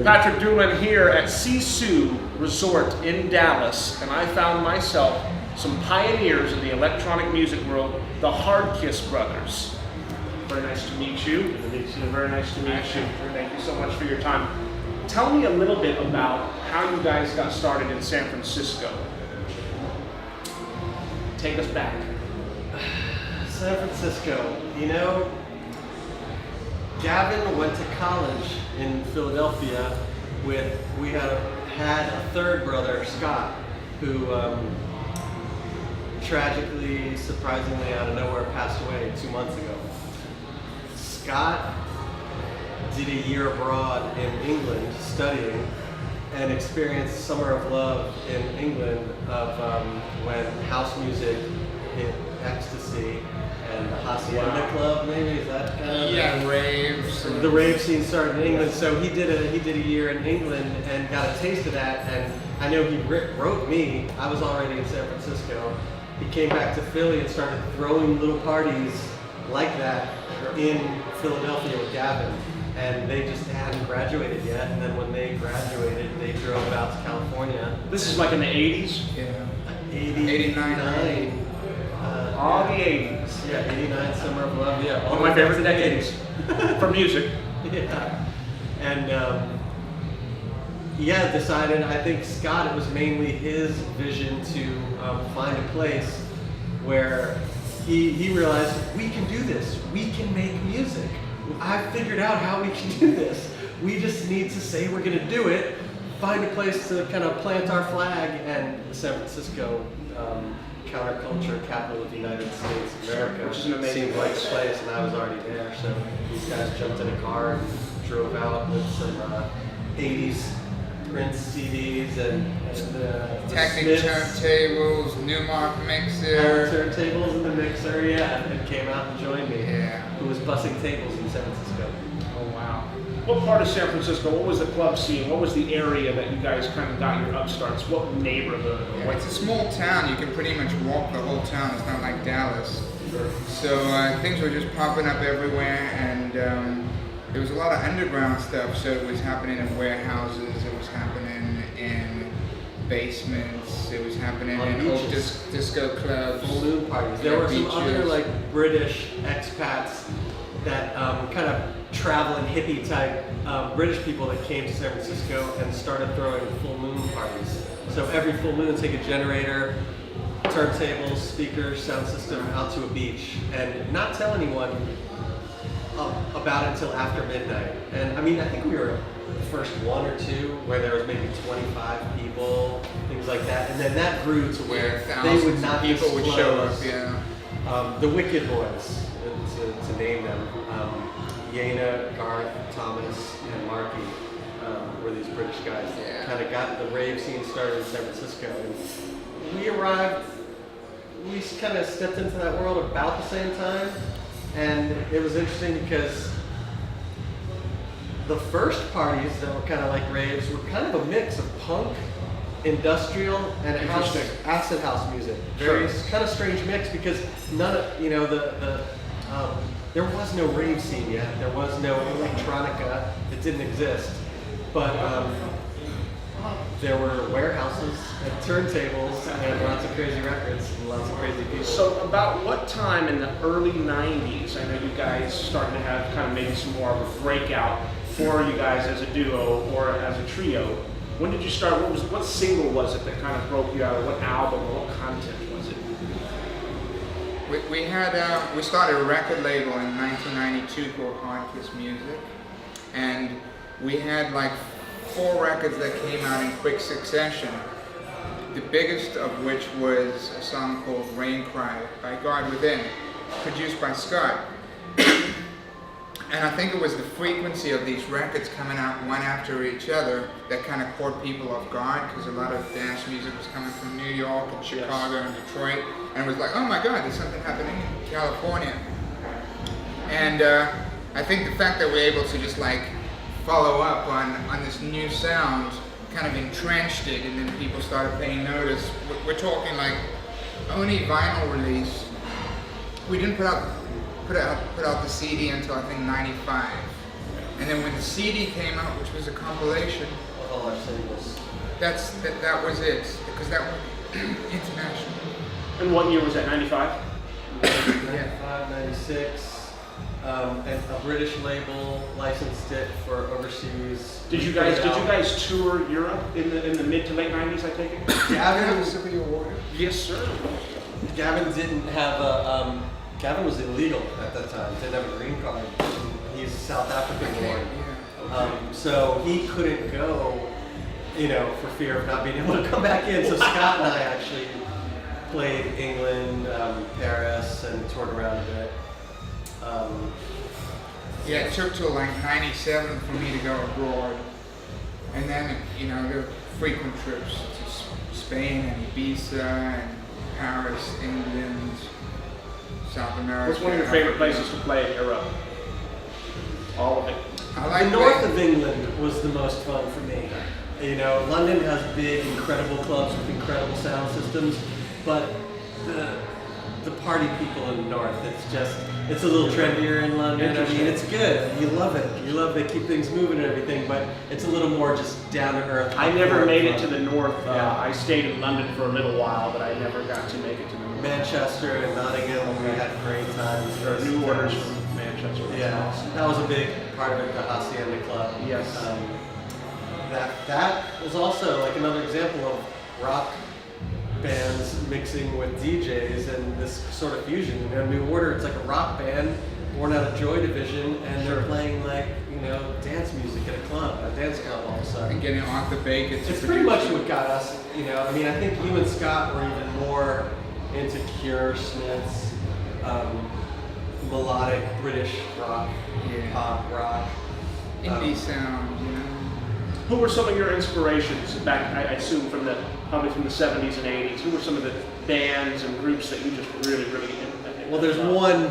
Patrick Doolin here at Sisu Resort in Dallas, and I found myself some pioneers in the electronic music world, the HardKiss Brothers. Very nice to meet you. Good to meet you. Very nice to meet you. Thank you so much for your time. Tell me a little bit about how you guys got started in San Francisco. Take us back. San Francisco, you know, Gavin went to college in Philadelphia we had a third brother, Scott, who tragically, surprisingly out of nowhere passed away 2 months ago. Scott did a year abroad in England studying and experienced Summer of Love in England of when house music hit ecstasy and the Hacienda Club, maybe, is that kind of? Yeah, raves. The rave scene started in England, so he did a year in England and got a taste of that. And I know he wrote me. I was already in San Francisco. He came back to Philly and started throwing little parties like that in Philadelphia with Gavin. And they just hadn't graduated yet. And then when they graduated, they drove out to California. This is like in the 80s? Yeah. 89. All the 80s. Yeah, 89, Summer of Love. Yeah, One of my favorite decades for music. Yeah. And decided, I think Scott, it was mainly his vision to find a place where he realized, we can do this. We can make music. I figured out how we can do this. We just need to say we're going to do it, find a place to kind of plant our flag, and San Francisco, counterculture capital of the United States of America, which is an amazing seemed like a place, and I was already there. So these guys jumped in a car and drove out with some 80s Prince CDs and Technic turntables, Newmark mixer. Turntables in the mixer, yeah, and came out and joined me. Yeah. Who was bussing tables in San Francisco. Oh, wow. What part of San Francisco, what was the club scene? What was the area that you guys kind of got your upstarts? What neighborhood? Yeah, it's a small town. You can pretty much walk the whole town. It's not like Dallas. Sure. So things were just popping up everywhere, and there was a lot of underground stuff. So it was happening in warehouses. It was happening in basements. It was happening On in old beaches. disco clubs. Full moon parties. There were some beaches. other like British expats that kind of traveling hippie type British people that came to San Francisco and started throwing full moon parties. So every full moon, take a generator, turntables, speakers, sound system out to a beach, and not tell anyone about it until after midnight. And I mean, I think we were the first one or two where there was maybe 25 people, things like that, and then that grew to where they would not people would show up. disclose. Yeah. The Wicked Boys, to name them, Yena, Garth, Thomas, and Marky were these British guys that kind of got the rave scene started in San Francisco. And we arrived, we kind of stepped into that world about the same time, and it was interesting because the first parties that were kind of like raves were kind of a mix of punk, industrial, and acid house music. Very kind of strange mix because none of, you know, there was no rave scene yet. There was no electronica. It didn't exist. But there were warehouses and turntables and lots of crazy records and lots of crazy people. So about what time in the early 90s, I know you guys started to have kind of maybe some more of a breakout for you guys as a duo or as a trio. When did you start? What single was it that kind of broke you out, or what album, or what content was it? We started a record label in 1992 called HardKiss Music, and we had like 4 records that came out in quick succession. The biggest of which was a song called Rain Cry by God Within, produced by Scott. And I think it was the frequency of these records coming out one after each other that kind of caught people off guard, because a lot of dance music was coming from New York and Chicago and Detroit, and it was like, oh my God, there's something happening in California. And I think the fact that we're able to just like follow up on this new sound kind of entrenched it, and then people started paying notice. We're talking like only vinyl release. We didn't put out the CD until I think 95. And then when the CD came out, which was a compilation, Of all our singles. that was it, because that was international. And what year was that? 95? 95, 96. And a British label licensed it for overseas. Did you guys tour Europe in the mid to late 90s? I take it. Gavin, Civil War. Yes, sir. Gavin didn't have a. Gavin was illegal at that time. Didn't have a green card. He's South African born. So he couldn't go, for fear of not being able to come back in. So Scott and I actually played England, Paris, and toured around a bit. Yeah, it took till like 97 for me to go abroad. And then, the frequent trips to Spain and Ibiza and Paris, England, South America. What's one of your favorite places to play in Europe? All of it. I like The north of England was the most fun for me. London has big, incredible clubs with incredible sound systems, but the party people in the north, it's a little trendier in London. I mean, it's good. You love it. They keep things moving and everything, but it's a little more just down to earth. I never made it to the north. I stayed in London for a little while, but I never got to make it to the north. Manchester and Nottingham, we had great times. There are new orders from Manchester. Yeah, that was a big part of it, the Hacienda Club. Yes. That was also like another example of rock bands mixing with DJs and this sort of fusion. New Order, it's like a rock band born out of Joy Division, and they're playing like, dance music at a club, a dance club all of a sudden. And getting Arthur Baker to It's pretty much what got us, I mean, I think you and Scott were even more into Cure, Smiths, melodic British rock, pop rock. indie sound, Who were some of your inspirations back, I assume, probably from the 70s and 80s? Who were some of the bands and groups that you just really Well, there's one.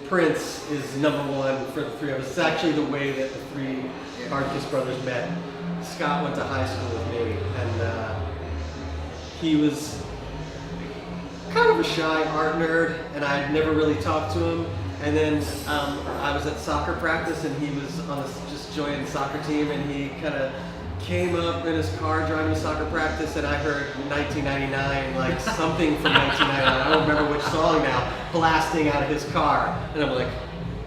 Prince is number one for the three of us. It's actually the way that the three HardKiss Brothers met. Scott went to high school with me, and he was kind of a shy art nerd, and I'd never really talked to him. And then I was at soccer practice, and he was on just joining the soccer team, and he kind of came up in his car driving to soccer practice, and I heard 1999, like something from 1999, I don't remember which song now, blasting out of his car. And I'm like,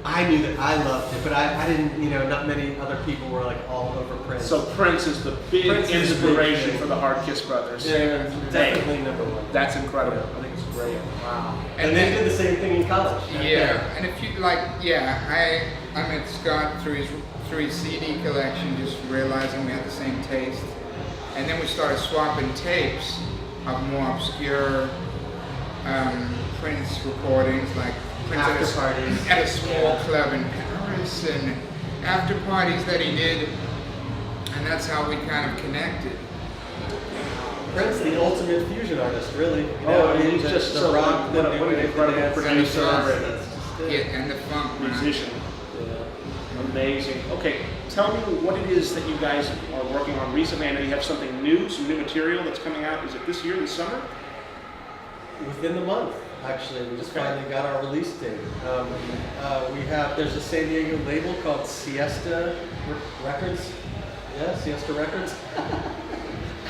I knew that I loved it, but I didn't, not many other people were like all over Prince. So Prince is the big inspiration for the HardKiss Brothers. Yeah, definitely number one. That's incredible. I think it's great. Wow. And they did the same thing in college. and if you I met Scott through his CD collection, just realizing we had the same taste, and then we started swapping tapes of more obscure Prince recordings, like Prince After parties. at a small club in Paris, and after parties that he did, and that's how we kind of connected. Prince, the ultimate fusion artist, really. He's just so rock, what an incredible producer And the funk musician. Amazing. Okay, tell me what it is that you guys are working on recently. I know you have something new, some new material that's coming out. Is it this year, this summer? Within the month, actually. We just finally got our release date. There's a San Diego label called Siesta Records. Yeah, Siesta Records.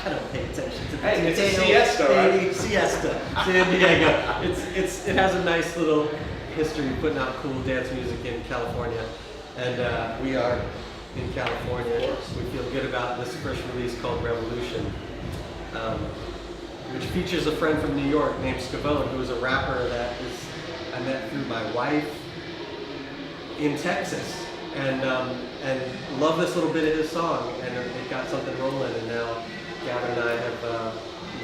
I don't pay attention to the It's a siesta, right? Siesta, San Diego. It has a nice little history of putting out cool dance music in California. And we are in California. We feel good about this first release called Revolution, which features a friend from New York named Scavone, who is a rapper I met through my wife in Texas, and love this little bit of his song, and it got something rolling, and now Gavin and I have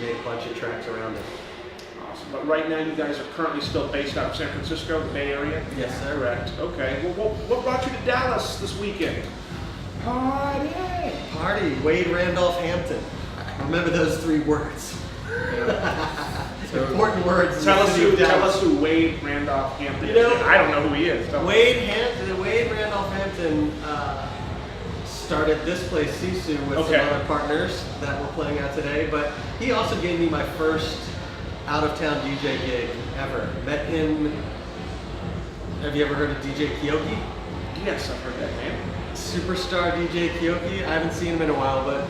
made a bunch of tracks around it. Awesome. But right now you guys are currently still based out of San Francisco, the Bay Area? Yes, sir. Correct. Okay. Well, what brought you to Dallas this weekend? Party. Wade Randolph Hampton. Remember those three words. Important words. Tell us who Wade Randolph Hampton is. I don't know who he is. Wade Randolph Hampton started this place, Sisu, with some other partners that we're playing out today, but he also gave me my first out-of-town DJ gig ever. Met him. Have you ever heard of DJ Kyoki? Yes, I've heard that name. superstar DJ Kyoki. I haven't seen him in a while, but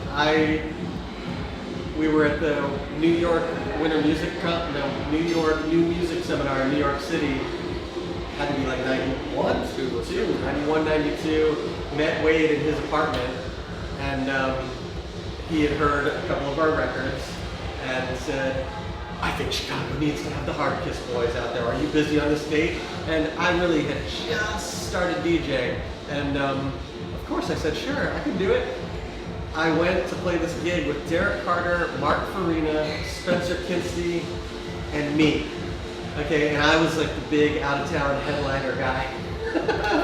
we were at the New York New York New Music Seminar in New York City. Had to be like 91, 92. Met Wade in his apartment, and he had heard a couple of our records and said, I think Chicago needs to have the HardKiss Boys out there. Are you busy on this date? And I really had just started DJing. And of course I said, sure, I can do it. I went to play this gig with Derek Carter, Mark Farina, Spencer Kinsey, and me. Okay, and I was like the big out-of-town headliner guy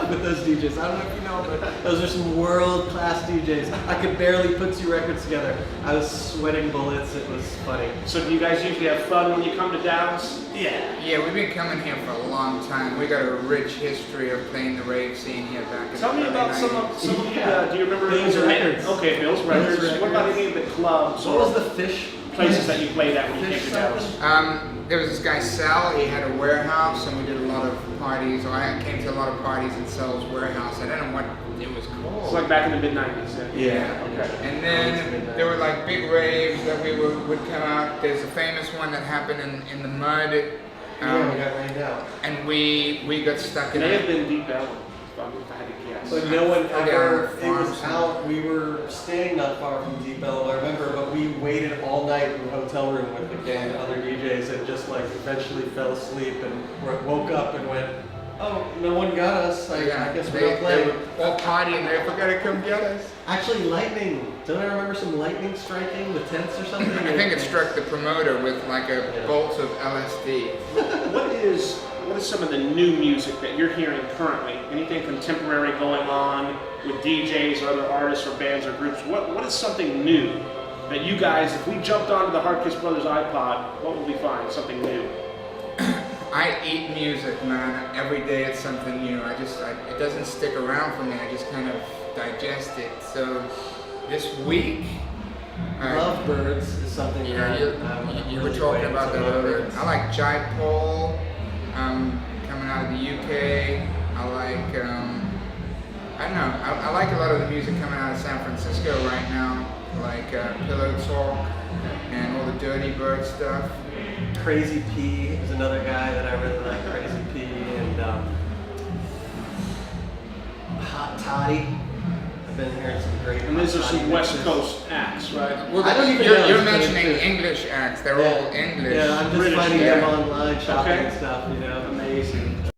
with those DJs. I don't know if you know, but those are some world-class DJs. I could barely put 2 records together. I was sweating bullets. It was funny. So do you guys usually have fun when you come to Dallas? Yeah. Yeah, we've been coming here for a long time. We got a rich history of playing the rave scene here back in Tell the me early about 90s. some of the, do you remember? Bill's Records. Okay, Bill's Records. Records. What about any of the clubs What or was the Fish places that you played at when you Fish came to Dallas? something? There was this guy Sal. He had a warehouse, and we did a lot of parties. Or I came to a lot of parties in Sal's warehouse. I don't know what it was called. It's like back in the mid-90s. Yeah. Okay. And then there were like big raves that would come out. There's a famous one that happened in the mud. Yeah, we got rained out. And we got stuck It in may it. have been Deep Ellum, if I had to guess. But no one ever, Yeah, it was out, we were staying not far from Deep Ellum, I remember, but we waited all night in the hotel room with a gang of other DJs and just like eventually fell asleep and woke up and went, oh, no one got us, I guess we're not They playing. were all partying. They forgot to come get us. Actually, lightning, don't I remember some lightning striking the tents or something? I think it struck the promoter with like a bolt of LSD. What is some of the new music that you're hearing currently? Anything contemporary going on with DJs or other artists or bands or groups? What is something new that you guys, if we jumped onto the HardKiss Brothers iPod, what would we find? Something new? I eat music, man. Every day it's something new. It doesn't stick around for me. I just kind of digest it. So this week, Lovebirds is something that you were talking about that earlier. I like Jai Paul, coming out of the UK. I like, I don't know. I like a lot of the music coming out of San Francisco right now, like Pillow Talk and all the Dirty Bird stuff. Crazy P is another guy that I really like, Crazy P, and Hot Toddy. I've been hearing some great. And these are Hot Toddy some West mixes. Coast acts, right? Well, I don't even know you're his name, mentioning too. English acts. They're all English. Yeah, I'm just British, finding yeah. them online, shopping Okay. and stuff, you know. Amazing.